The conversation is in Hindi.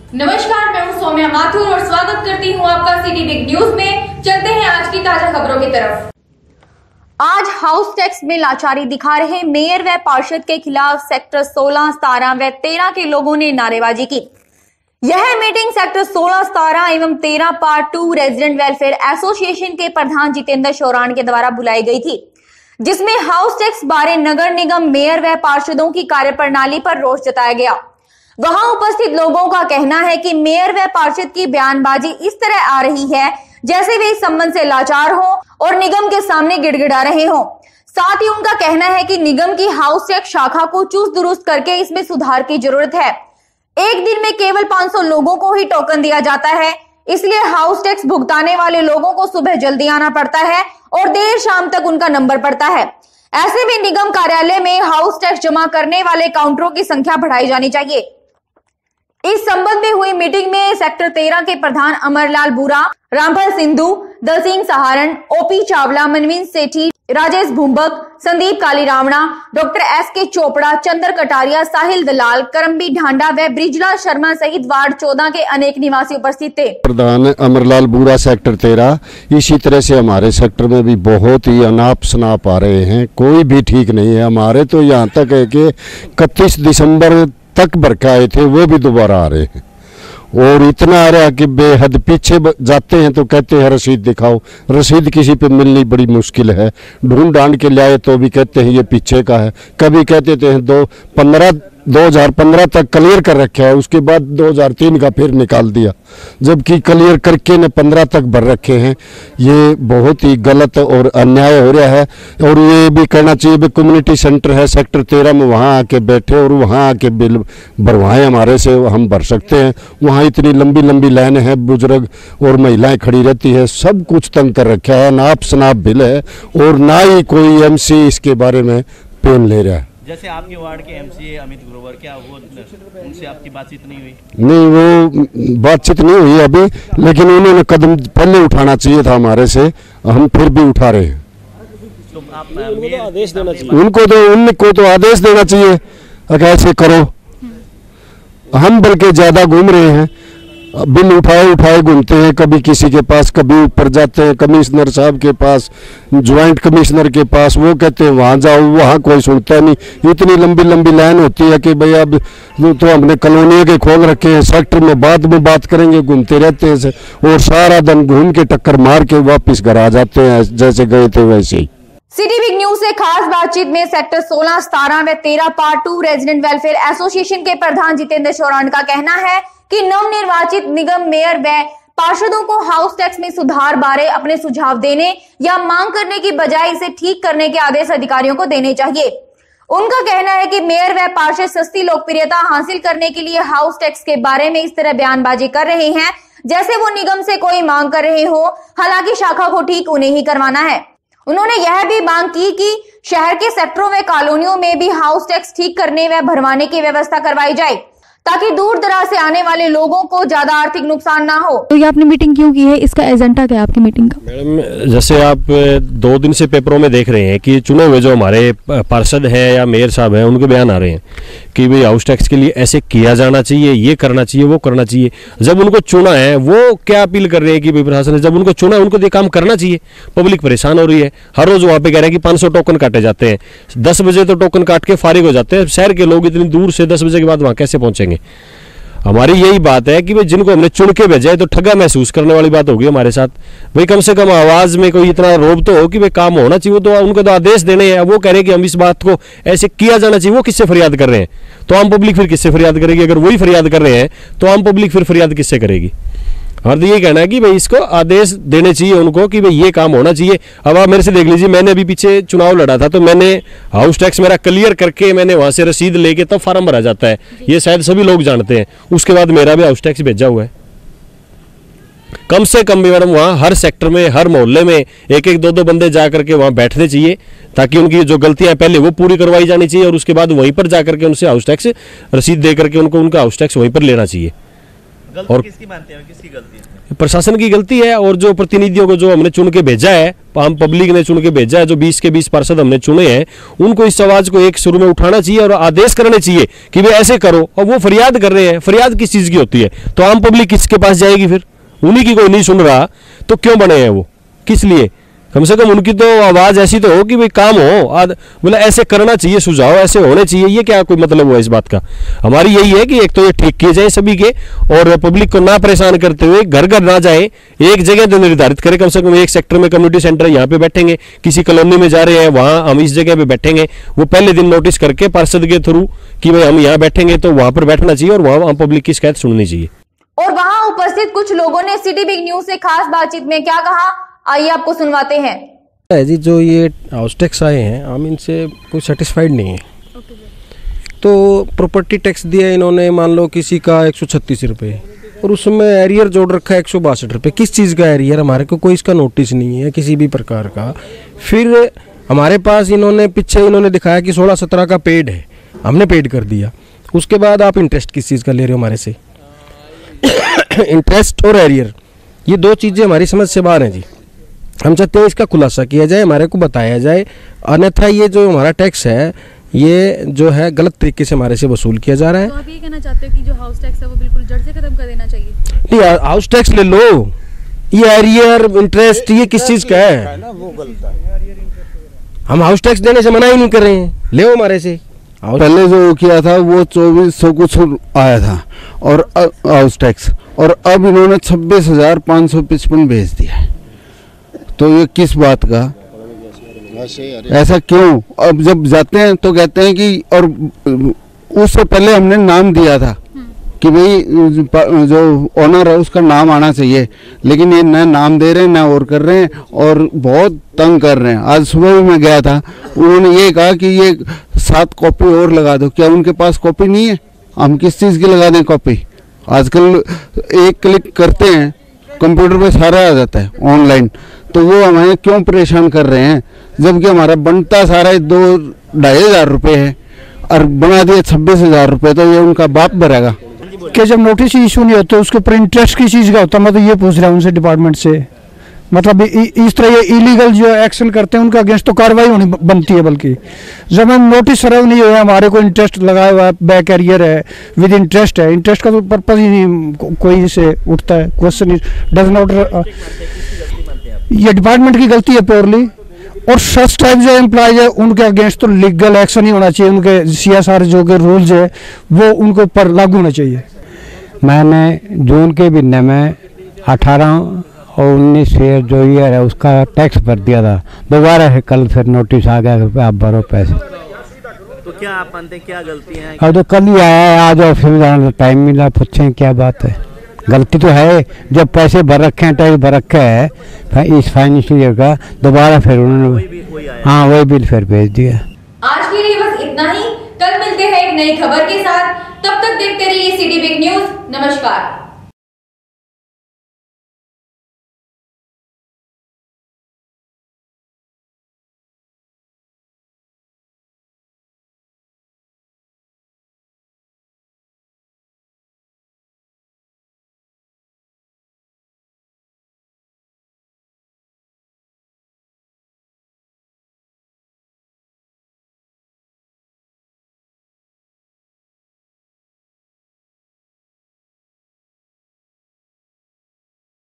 नमस्कार, मैं हूं सौम्या माथुर और स्वागत करती हूं आपका सिटी बिग न्यूज में। चलते हैं आज की ताजा खबरों की तरफ। आज हाउस टैक्स में लाचारी दिखा रहे मेयर व पार्षद के खिलाफ सेक्टर 16, 17 व 13 के लोगों ने नारेबाजी की। यह मीटिंग सेक्टर 16, 17 एवं 13 पार्ट 2 रेजिडेंट वेलफेयर एसोसिएशन के प्रधान जितेंद्र शौरान के द्वारा बुलाई गई थी, जिसमें हाउस टैक्स बारे नगर निगम, मेयर व पार्षदों की कार्यप्रणाली पर रोष जताया गया। वहां उपस्थित लोगों का कहना है कि मेयर व पार्षद की बयानबाजी इस तरह आ रही है जैसे वे इस संबंध से लाचार हो और निगम के सामने गिड़गिड़ा रहे हो। साथ ही उनका कहना है कि निगम की हाउस टैक्स शाखा को चुस्त दुरुस्त करके इसमें सुधार की जरूरत है। एक दिन में केवल 500 लोगों को ही टोकन दिया जाता है, इसलिए हाउस टैक्स भुगताने वाले लोगों को सुबह जल्दी आना पड़ता है और देर शाम तक उनका नंबर पड़ता है। ऐसे में निगम कार्यालय में हाउस टैक्स जमा करने वाले काउंटरों की संख्या बढ़ाई जानी चाहिए। इस संबंध में हुई मीटिंग में सेक्टर 13 के प्रधान अमरलाल बुरा, रामफल सिंधु, दल सिंह सहारण, ओपी चावला, मनविंद सेठी, राजेश भुंबक, संदीप कालीरावणा, डॉक्टर एस.के. चोपड़ा, चंद्र कटारिया, साहिल दलाल, करमबी ढांडा व ब्रिजलाल शर्मा सहित वार्ड 14 के अनेक निवासी उपस्थित थे। प्रधान अमरलाल बुरा, सेक्टर 13। इसी तरह से हमारे सेक्टर में भी बहुत ही अनाप शनाप आ रहे हैं, कोई भी ठीक नहीं है। हमारे तो यहाँ तक है कि 31 दिसंबर तक बरका आए थे, वो भी दोबारा आ रहे हैं और इतना आ रहा है कि बेहद। पीछे जाते हैं तो कहते हैं रसीद दिखाओ, रसीद किसी पे मिलनी बड़ी मुश्किल है। ढूंढ ढांड के लाए तो भी कहते हैं ये पीछे का है। कभी कहते थे 2015 तक क्लियर कर रखा है, उसके बाद 2003 का फिर निकाल दिया, जबकि क्लियर करके ने 15 तक भर रखे हैं। ये बहुत ही गलत और अन्याय हो रहा है। और ये भी करना चाहिए, कम्युनिटी सेंटर है सेक्टर 13 में, वहाँ आके बैठे और वहाँ आके बिल भरवाएं, हमारे से हम भर सकते हैं। वहाँ इतनी लंबी लंबी लाइन है, बुजुर्ग और महिलाएं खड़ी रहती है, सब कुछ तंग कर रखा है। नाप शनाप बिल है और ना ही कोई एमसी इसके बारे में पेन ले रहा है। जैसे आपके वार्ड के एमसीए अमित ग्रोवर, क्या वो उनसे आपकी बातचीत नहीं हुई? नहीं, वो बातचीत नहीं हुई अभी, लेकिन उन्होंने कदम पहले उठाना चाहिए था हमारे से, हम फिर भी उठा रहे हैं। तो आप आदेश देना चाहिए उनको तो आदेश देना चाहिए कि ऐसे करो। हम बल्कि ज्यादा घूम रहे हैं, बिल उठाए घूमते हैं, कभी किसी के पास, कभी ऊपर जाते हैं कमिश्नर साहब के पास, ज्वाइंट कमिश्नर के पास, वो कहते हैं वहाँ जाओ, वहाँ कोई सुनता नहीं। इतनी लंबी लंबी लाइन होती है कि भाई अब तो हमने कॉलोनी के खोल रखे हैं, सेक्टर में बात करेंगे, घूमते रहते हैं और सारा दिन घूम के टक्कर मार के वापिस घर आ जाते हैं, जैसे गए थे वैसे ही। सिटी बिग न्यूज से खास बातचीत में सेक्टर 16, 17 व 13 पार्ट 2 रेजिडेंट वेलफेयर एसोसिएशन के प्रधान जितेंद्र शौरान का कहना है कि नवनिर्वाचित निगम मेयर व पार्षदों को हाउस टैक्स में सुधार बारे अपने सुझाव देने या मांग करने की बजाय इसे ठीक करने के आदेश अधिकारियों को देने चाहिए। उनका कहना है कि मेयर व पार्षद सस्ती लोकप्रियता हासिल करने के लिए हाउस टैक्स के बारे में इस तरह बयानबाजी कर रहे हैं जैसे वो निगम से कोई मांग कर रहे हो, हालांकि शाखा को ठीक उन्हें ही करवाना है। उन्होंने यह भी मांग की कि शहर के सेक्टरों व कॉलोनियों में भी हाउस टैक्स ठीक करने व भरवाने की व्यवस्था करवाई जाए ताकि दूर दराज से आने वाले लोगों को ज्यादा आर्थिक नुकसान ना हो। तो ये आपने मीटिंग क्यों की है, इसका एजेंडा क्या है आपकी मीटिंग का? मैडम, जैसे आप 2 दिन से पेपरों में देख रहे हैं कि चुने हुए जो हमारे पार्षद हैं या मेयर साहब हैं, उनके बयान आ रहे हैं कि भाई हाउस टैक्स के लिए ऐसे किया जाना चाहिए, ये करना चाहिए, वो करना चाहिए। जब उनको चुना है वो क्या अपील कर रहे हैं कि भाई प्रशासन ने जब उनको चुना है उनको ये काम करना चाहिए। पब्लिक परेशान हो रही है, हर रोज वहाँ पे कह रहे हैं कि 500 टोकन काटे जाते हैं, 10 बजे तो टोकन काट के फारिग हो जाते हैं। शहर के लोग इतनी दूर से 10 बजे के बाद वहाँ कैसे पहुंचेंगे? हमारी यही बात है कि भाई जिनको हमने चुन के भेजा है तो ठगा महसूस करने वाली बात होगी हमारे साथ। भाई कम से कम आवाज में कोई इतना रोब तो हो कि भाई काम होना चाहिए। तो उनको तो आदेश देने हैं, वो कह रहे हैं कि हम इस बात को ऐसे किया जाना चाहिए। वो किससे फरियाद कर रहे हैं? तो आम पब्लिक फिर किससे फरियाद करेगी? अगर वही फरियाद कर रहे हैं तो आम पब्लिक फिर फरियाद किससे करेगी? और तो ये कहना है कि भाई इसको आदेश देने चाहिए उनको कि भाई ये काम होना चाहिए। अब आप मेरे से देख लीजिए, मैंने अभी पीछे चुनाव लड़ा था तो मैंने हाउस टैक्स मेरा क्लियर करके मैंने वहां से रसीद लेके तब फार्म भरा जाता है, ये शायद सभी लोग जानते हैं। उसके बाद मेरा भी हाउस टैक्स भेजा हुआ है। कम से कम भी मैडम वहाँ हर सेक्टर में, हर मोहल्ले में 1-1, 2-2 बंदे जा करके वहाँ बैठने चाहिए ताकि उनकी जो गलतियां पहले वो पूरी करवाई जानी चाहिए और उसके बाद वहीं पर जा करके उनसे हाउस टैक्स रसीद दे करके उनको उनका हाउस टैक्स वहीं पर लेना चाहिए। गलती किसकी मानते हैं, किसकी गलती है? प्रशासन की गलती है, और जो प्रतिनिधियों को जो हमने चुन के भेजा है, आम पब्लिक ने चुन के भेजा है, जो 20 के 20 पार्षद हमने चुने हैं, उनको इस आवाज को एक शुरू में उठाना चाहिए और आदेश करने चाहिए कि भाई ऐसे करो। और वो फरियाद कर रहे हैं, फरियाद किस चीज की होती है? तो आम पब्लिक किसके पास जाएगी फिर? उन्हीं की कोई नहीं सुन रहा तो क्यों बने हैं वो, किस लिए? कम से कम उनकी तो आवाज ऐसी तो हो कि भाई काम हो, बोला ऐसे करना चाहिए, सुझाव ऐसे होने चाहिए। ये क्या कोई मतलब हुआ इस बात का? हमारी यही है कि एक तो ये ठीक किए जाए सभी के, और पब्लिक को ना परेशान करते हुए घर घर ना जाए, एक जगह तो निर्धारित करें, कम से कम एक सेक्टर में कम्युनिटी सेंटर यहाँ पे बैठेंगे, किसी कॉलोनी में जा रहे हैं वहां हम इस जगह पे बैठेंगे, वो पहले दिन नोटिस करके पार्षद के थ्रू कि भाई हम यहाँ बैठेंगे, तो वहां पर बैठना चाहिए और वहां पब्लिक की शिकायत सुननी चाहिए। और वहां उपस्थित कुछ लोगों ने सिटी बिग न्यूज से खास बातचीत में क्या कहा, आइए आपको सुनवाते हैं। जी, जो ये हाउस टैक्स आए हैं हम इनसे कोई सेटिस्फाइड नहीं है। तो प्रॉपर्टी टैक्स दिया इन्होंने, मान लो किसी का 136 रुपये, और उसमें एरियर जोड़ रखा है 162 रुपये। किस चीज़ का एरियर? हमारे को कोई इसका नोटिस नहीं है किसी भी प्रकार का। फिर हमारे पास इन्होंने पीछे इन्होंने दिखाया कि 16-17 का पेड है, हमने पेड कर दिया। उसके बाद आप इंटरेस्ट किस चीज़ का ले रहे हो हमारे से? इंटरेस्ट और एरियर, ये दो चीज़ें हमारी समझ से बाहर हैं जी। हम चाहते हैं इसका खुलासा किया जाए, हमारे को बताया जाए, अन्यथा ये जो हमारा टैक्स है ये जो है गलत तरीके से हमारे से वसूल किया जा रहा है। तो आप ये कहना चाहते हो कि जो हाउस टैक्स है वो बिल्कुल जड़ से खत्म कर देना चाहिए? नहीं, हाउस टैक्स ले लो, ये एरियर इंटरेस्ट ये किस चीज़ का है? हम हाउस टैक्स देने से मना ही नहीं कर रहे हैं, ले हमारे से। पहले जो किया था वो 2400 कुछ आया था और हाउस टैक्स, और अब इन्होंने 26,555 भेज दिया है। तो ये किस बात का? ऐसा क्यों? अब जब जाते हैं तो कहते हैं कि, और उससे पहले हमने नाम दिया था कि भाई जो ओनर है उसका नाम आना चाहिए, लेकिन ये ना नाम दे रहे हैं ना और कर रहे हैं, और बहुत तंग कर रहे हैं। आज सुबह भी मैं गया था, उन्होंने ये कहा कि ये 7 कॉपी और लगा दो। क्या उनके पास कॉपी नहीं है? हम किस चीज़ की लगा दें कॉपी? आजकल एक क्लिक करते हैं, कंप्यूटर पे सारा आ जाता है ऑनलाइन, तो वो हमें क्यों परेशान कर रहे हैं? जबकि हमारा बनता सारा 2-2.5 हज़ार रुपये है और बना दिए 26,000 रुपये, तो ये उनका बाप भरेगा। कि जब नोटिस इशू नहीं होते उसके ऊपर इंटरेस्ट की चीज़ का होता, मैं तो ये पूछ रहा हूँ उनसे डिपार्टमेंट से। मतलब इस तरह ये इलीगल जो एक्शन करते हैं उनका अगेंस्ट तो कार्रवाई होनी बनती है। बल्कि जब हम नोटिस सर्व नहीं हुआ, हमारे को इंटरेस्ट लगाया हुआ है, बैक एरियर है, विद इंटरेस्ट है, इंटरेस्ट का तो पर्पज ही नहीं कोई से उठता है, क्वेश्चन डज नॉट। ये डिपार्टमेंट की गलती है प्योरली, और सच टाइप जो एम्प्लॉयज है उनके अगेंस्ट तो लीगल एक्शन ही होना चाहिए। उनके CSR जो के रूल्स है वो उनके ऊपर लागू होना चाहिए। मैंने जून के महीने में 18 और 19 शेयर जो ईयर है उसका टैक्स भर दिया था। दोबारा से कल फिर नोटिस आ गया कि आप भरो पैसे। तो क्या आप मानते हैं क्या गलती है? अब तो कल ही आया है, आज ऑफिस में जाना टाइम मिला, पूछें क्या बात है। गलती तो है, जब पैसे भर रखे हैं, टैक्स भर रखा है इस फाइनेंशियल ईयर का, दोबारा फिर उन्होंने हाँ वही बिल फिर भेज दिया। आज के लिए बस इतना ही, कल मिलते हैं एक नई खबर के साथ। तब तक देखते रहिए सिटी बिग न्यूज। नमस्कार।